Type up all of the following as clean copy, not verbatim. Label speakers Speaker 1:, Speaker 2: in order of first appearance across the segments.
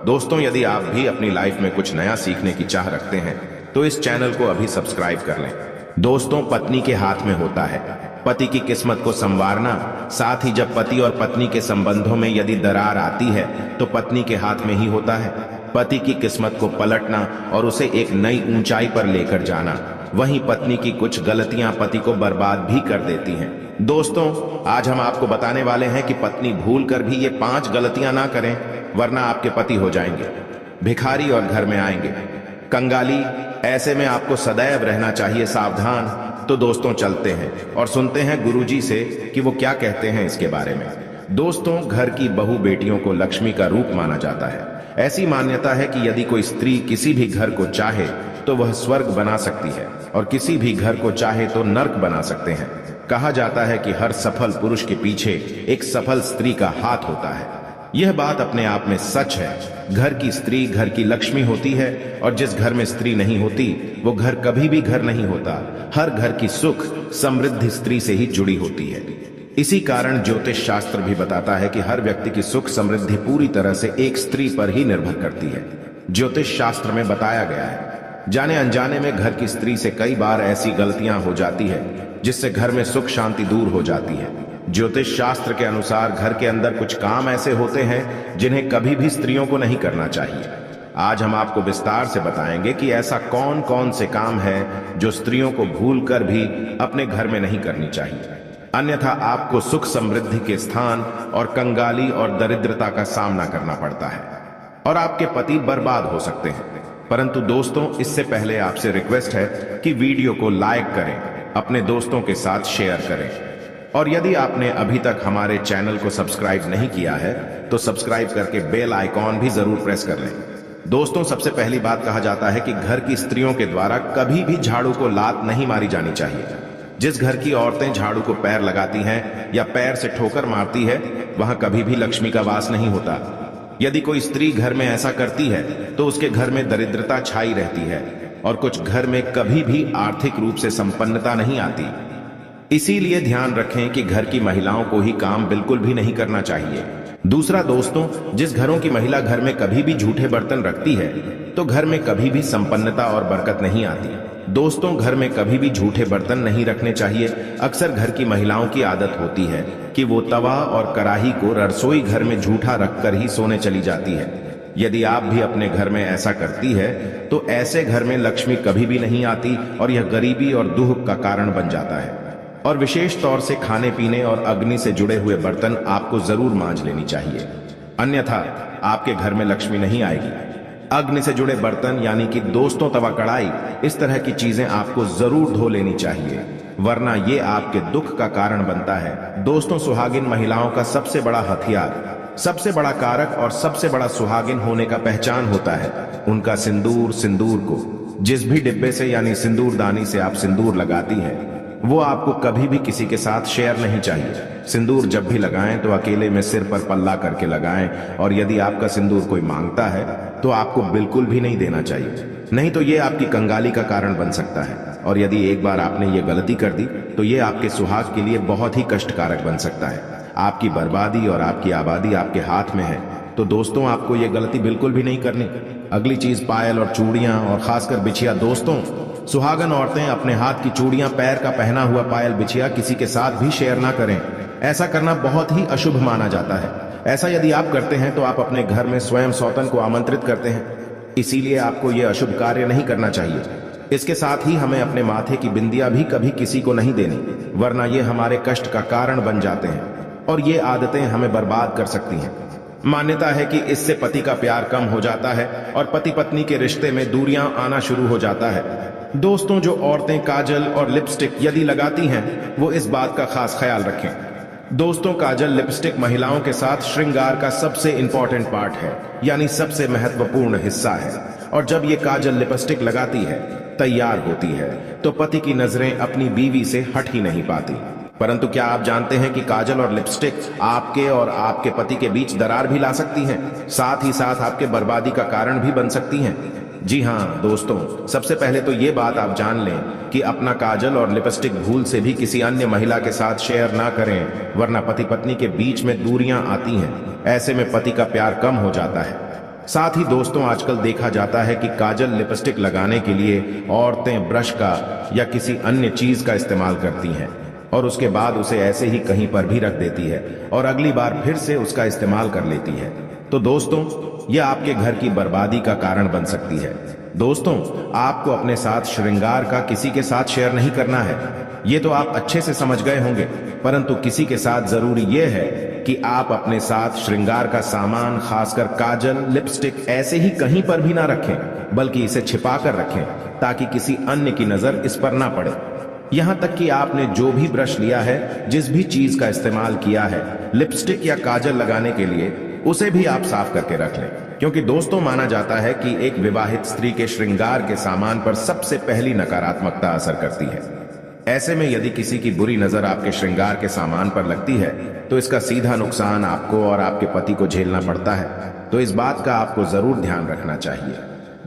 Speaker 1: दोस्तों, यदि आप भी अपनी लाइफ में कुछ नया सीखने की चाह रखते हैं तो इस चैनल को अभी सब्सक्राइब कर लें। दोस्तों, पत्नी के हाथ में होता है पति की किस्मत को संवारना। साथ ही जब पति और पत्नी के संबंधों में यदि दरार आती है तो पत्नी के हाथ में ही होता है पति की किस्मत को पलटना और उसे एक नई ऊंचाई पर लेकर जाना। वहीं पत्नी की कुछ गलतियां पति को बर्बाद भी कर देती हैं। दोस्तों, आज हम आपको बताने वाले हैं कि पत्नी भूल कर भी ये 5 गलतियां ना करें, वरना आपके पति हो जाएंगे भिखारी और घर में आएंगे कंगाली। ऐसे में आपको सदैव रहना चाहिए सावधान। तो दोस्तों, चलते हैं और सुनते हैं गुरुजी से कि वो क्या कहते हैं इसके बारे में। दोस्तों, घर की बहू बेटियों को लक्ष्मी का रूप माना जाता है। ऐसी मान्यता है कि यदि कोई स्त्री किसी भी घर को चाहे तो वह स्वर्ग बना सकती है और किसी भी घर को चाहे तो नर्क बना सकते हैं। कहा जाता है कि हर सफल पुरुष के पीछे एक सफल स्त्री का हाथ होता है। यह बात अपने आप में सच है। घर की स्त्री घर की लक्ष्मी होती है और जिस घर में स्त्री नहीं होती वो घर कभी भी घर नहीं होता। हर घर की सुख समृद्धि स्त्री से ही जुड़ी होती है। इसी कारण ज्योतिष शास्त्र भी बताता है कि हर व्यक्ति की सुख समृद्धि पूरी तरह से एक स्त्री पर ही निर्भर करती है। ज्योतिष शास्त्र में बताया गया है, जाने अनजाने में घर की स्त्री से कई बार ऐसी गलतियां हो जाती है जिससे घर में सुख शांति दूर हो जाती है। ज्योतिष शास्त्र के अनुसार घर के अंदर कुछ काम ऐसे होते हैं जिन्हें कभी भी स्त्रियों को नहीं करना चाहिए। आज हम आपको विस्तार से बताएंगे कि ऐसा कौन कौन से काम है जो स्त्रियों को भूलकर भी अपने घर में नहीं करनी चाहिए, अन्यथा आपको सुख समृद्धि के स्थान और कंगाली और दरिद्रता का सामना करना पड़ता है और आपके पति बर्बाद हो सकते हैं। परंतु दोस्तों, इससे पहले आपसे रिक्वेस्ट है कि वीडियो को लाइक करें, अपने दोस्तों के साथ शेयर करें और यदि आपने अभी तक हमारे चैनल को सब्सक्राइब नहीं किया है तो सब्सक्राइब करके बेल आइकॉन भी जरूर प्रेस कर लें। दोस्तों, सबसे पहली बात कहा जाता है कि घर की स्त्रियों के द्वारा कभी भी झाड़ू को लात नहीं मारी जानी चाहिए। जिस घर की औरतें झाड़ू को पैर लगाती हैं या पैर से ठोकर मारती है वहां कभी भी लक्ष्मी का वास नहीं होता। यदि कोई स्त्री घर में ऐसा करती है तो उसके घर में दरिद्रता छाई रहती है और कुछ घर में कभी भी आर्थिक रूप से संपन्नता नहीं आती। इसीलिए ध्यान रखें कि घर की महिलाओं को ही काम बिल्कुल भी नहीं करना चाहिए। दूसरा दोस्तों, जिस घरों की महिला घर में कभी भी झूठे बर्तन रखती है तो घर में कभी भी संपन्नता और बरकत नहीं आती। दोस्तों, घर में कभी भी झूठे बर्तन नहीं रखने चाहिए। अक्सर घर की महिलाओं की आदत होती है कि वो तवा और कढ़ाई को रसोई घर में झूठा रखकर ही सोने चली जाती है। यदि आप भी अपने घर में ऐसा करती है तो ऐसे घर में लक्ष्मी कभी भी नहीं आती और यह गरीबी और दुख का कारण बन जाता है। और विशेष तौर से खाने पीने और अग्नि से जुड़े हुए बर्तन आपको जरूर मांज लेनी चाहिए, अन्यथा आपके घर में लक्ष्मी नहीं आएगी। अग्नि से जुड़े बर्तन यानी कि दोस्तों तवा कढ़ाई, इस तरह की चीजें आपको जरूर धो लेनी चाहिए, वरना ये आपके दुख का कारण बनता है। दोस्तों, सुहागिन महिलाओं का सबसे बड़ा हथियार, सबसे बड़ा कारक और सबसे बड़ा सुहागिन होने का पहचान होता है उनका सिंदूर। सिंदूर को जिस भी डिब्बे से यानी सिंदूरदानी से आप सिंदूर लगाती हैं वो आपको कभी भी किसी के साथ शेयर नहीं चाहिए। सिंदूर जब भी लगाएं तो अकेले में सिर पर पल्ला करके लगाएं और यदि आपका सिंदूर कोई मांगता है तो आपको बिल्कुल भी नहीं देना चाहिए, नहीं तो ये आपकी कंगाली का कारण बन सकता है। और यदि एक बार आपने ये गलती कर दी तो ये आपके सुहाग के लिए बहुत ही कष्टकारक बन सकता है। आपकी बर्बादी और आपकी आबादी आपके हाथ में है। तो दोस्तों, आपको ये गलती बिल्कुल भी नहीं करनी। अगली चीज पायल और चूड़ियां और खासकर बिछिया। दोस्तों, सुहागन औरतें अपने हाथ की चूड़ियां, पैर का पहना हुआ पायल, बिछिया किसी के साथ भी शेयर ना करें। ऐसा करना बहुत ही अशुभ माना जाता है। ऐसा यदि आप करते हैं तो आप अपने घर में स्वयं सौतन को आमंत्रित करते हैं, इसीलिए आपको यह अशुभ कार्य नहीं करना चाहिए। इसके साथ ही हमें अपने माथे की बिंदिया भी कभी किसी को नहीं देनी, वरना ये हमारे कष्ट का कारण बन जाते हैं और ये आदतें हमें बर्बाद कर सकती हैं। मान्यता है कि इससे पति का प्यार कम हो जाता है और पति पत्नी के रिश्ते में दूरियां आना शुरू हो जाता है। दोस्तों, जो औरतें काजल और लिपस्टिक यदि लगाती हैं वो इस बात का खास ख्याल रखें। दोस्तों, काजल लिपस्टिक महिलाओं के साथ श्रृंगार का सबसे इंपॉर्टेंट पार्ट है, यानी सबसे महत्वपूर्ण हिस्सा है। और जब ये काजल लिपस्टिक लगाती है, तैयार होती है, तो पति की नजरें अपनी बीवी से हट ही नहीं पाती। परंतु क्या आप जानते हैं कि काजल और लिपस्टिक आपके और आपके पति के बीच दरार भी ला सकती हैं, साथ ही साथ आपके बर्बादी का कारण भी बन सकती हैं। जी हाँ दोस्तों, सबसे पहले तो ये बात आप जान लें कि अपना काजल और लिपस्टिक भूल से भी किसी अन्य महिला के साथ शेयर ना करें, वरना पति पत्नी के बीच में दूरियां आती हैं। ऐसे में पति का प्यार कम हो जाता है। साथ ही दोस्तों आजकल देखा जाता है कि काजल लिपस्टिक लगाने के लिए औरतें ब्रश का या किसी अन्य चीज का इस्तेमाल करती हैं और उसके बाद उसे ऐसे ही कहीं पर भी रख देती है और अगली बार फिर से उसका इस्तेमाल कर लेती है। तो दोस्तों यह आपके घर की बर्बादी का कारण बन सकती है। दोस्तों आपको अपने साथ श्रृंगार का किसी के साथ शेयर नहीं करना है, ये तो आप अच्छे से समझ गए होंगे, परंतु किसी के साथ जरूरी यह है कि आप अपने साथ श्रृंगार का सामान खासकर काजल लिपस्टिक ऐसे ही कहीं पर भी ना रखें, बल्कि इसे छिपा कर रखें ताकि किसी अन्य की नजर इस पर ना पड़े। यहां तक कि आपने जो भी ब्रश लिया है, जिस भी चीज का इस्तेमाल किया है लिपस्टिक या काजल लगाने के लिए, उसे भी आप साफ करके रख लें, क्योंकि दोस्तों माना जाता है कि एक विवाहित स्त्री के श्रृंगार के सामान पर सबसे पहली नकारात्मकता असर करती है। ऐसे में यदि किसी की बुरी नजर आपके श्रृंगार के सामान पर लगती है तो इसका सीधा नुकसान आपको और आपके पति को झेलना पड़ता है। तो इस बात का आपको जरूर ध्यान रखना चाहिए।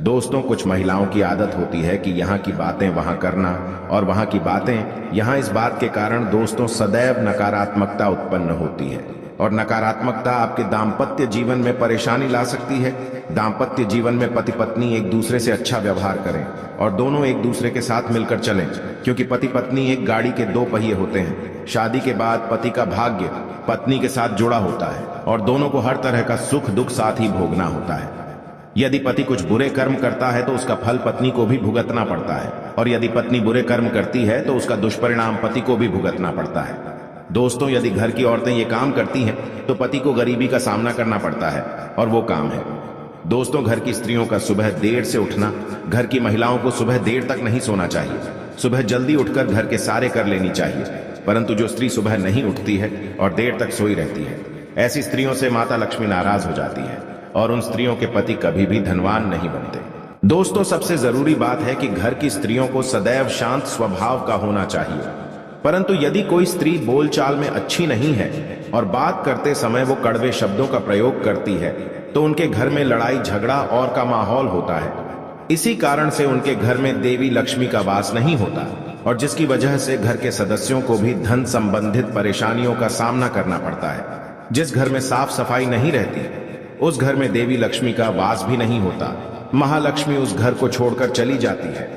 Speaker 1: दोस्तों कुछ महिलाओं की आदत होती है कि यहाँ की बातें वहां करना और वहां की बातें यहाँ, इस बात के कारण दोस्तों सदैव नकारात्मकता उत्पन्न होती है और नकारात्मकता आपके दाम्पत्य जीवन में परेशानी ला सकती है। दाम्पत्य जीवन में पति पत्नी एक दूसरे से अच्छा व्यवहार करें और दोनों एक दूसरे के साथ मिलकर चलें, क्योंकि पति पत्नी एक गाड़ी के दो पहिए होते हैं। शादी के बाद पति का भाग्य पत्नी के साथ जुड़ा होता है और दोनों को हर तरह का सुख दुख साथ ही भोगना होता है। यदि पति कुछ बुरे कर्म करता है तो उसका फल पत्नी को भी भुगतना पड़ता है, और यदि पत्नी बुरे कर्म करती है तो उसका दुष्परिणाम पति को भी भुगतना पड़ता है। दोस्तों यदि घर की औरतें ये काम करती हैं तो पति को गरीबी का सामना करना पड़ता है, और वो काम है दोस्तों घर की स्त्रियों का सुबह देर से उठना। घर की महिलाओं को सुबह देर तक नहीं सोना चाहिए, सुबह जल्दी उठकर घर के सारे कर लेनी चाहिए। परंतु जो स्त्री सुबह नहीं उठती है और देर तक सोई रहती है, ऐसी स्त्रियों से माता लक्ष्मी नाराज हो जाती है और उन स्त्रियों के पति कभी भी धनवान नहीं बनते। दोस्तों सबसे जरूरी बात है कि घर की स्त्रियों को सदैव शांत स्वभाव का होना चाहिए, परंतु यदि कोई स्त्री बोलचाल में अच्छी नहीं है और बात करते समय वो कड़वे शब्दों का प्रयोग करती है तो उनके घर में लड़ाई झगड़ा और का माहौल होता है। इसी कारण से उनके घर में देवी लक्ष्मी का वास नहीं होता, और जिसकी वजह से घर के सदस्यों को भी धन संबंधित परेशानियों का सामना करना पड़ता है। जिस घर में साफ सफाई नहीं रहती उस घर में देवी लक्ष्मी का वास भी नहीं होता, महालक्ष्मी उस घर को छोड़कर चली जाती है।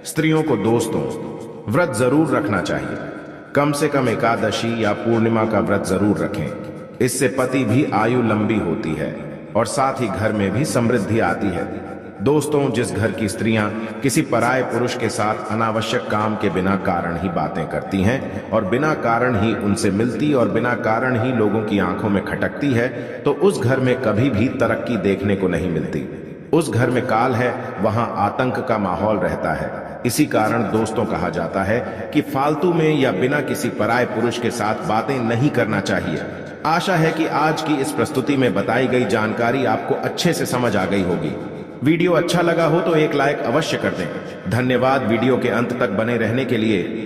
Speaker 1: स्त्रियों को दोस्तों व्रत जरूर रखना चाहिए, कम से कम एकादशी या पूर्णिमा का व्रत जरूर रखें। इससे पति भी आयु लंबी होती है और साथ ही घर में भी समृद्धि आती है। दोस्तों जिस घर की स्त्रियां किसी पराये पुरुष के साथ अनावश्यक काम के बिना कारण ही बातें करती हैं और बिना कारण ही उनसे मिलती और बिना कारण ही लोगों की आंखों में खटकती है, तो उस घर में कभी भी तरक्की देखने को नहीं मिलती। उस घर में काल है, वहां आतंक का माहौल रहता है। इसी कारण दोस्तों कहा जाता है कि फालतू में या बिना किसी पराये पुरुष के साथ बातें नहीं करना चाहिए। आशा है कि आज की इस प्रस्तुति में बताई गई जानकारी आपको अच्छे से समझ आ गई होगी। वीडियो अच्छा लगा हो तो एक लाइक अवश्य कर दें। धन्यवाद वीडियो के अंत तक बने रहने के लिए।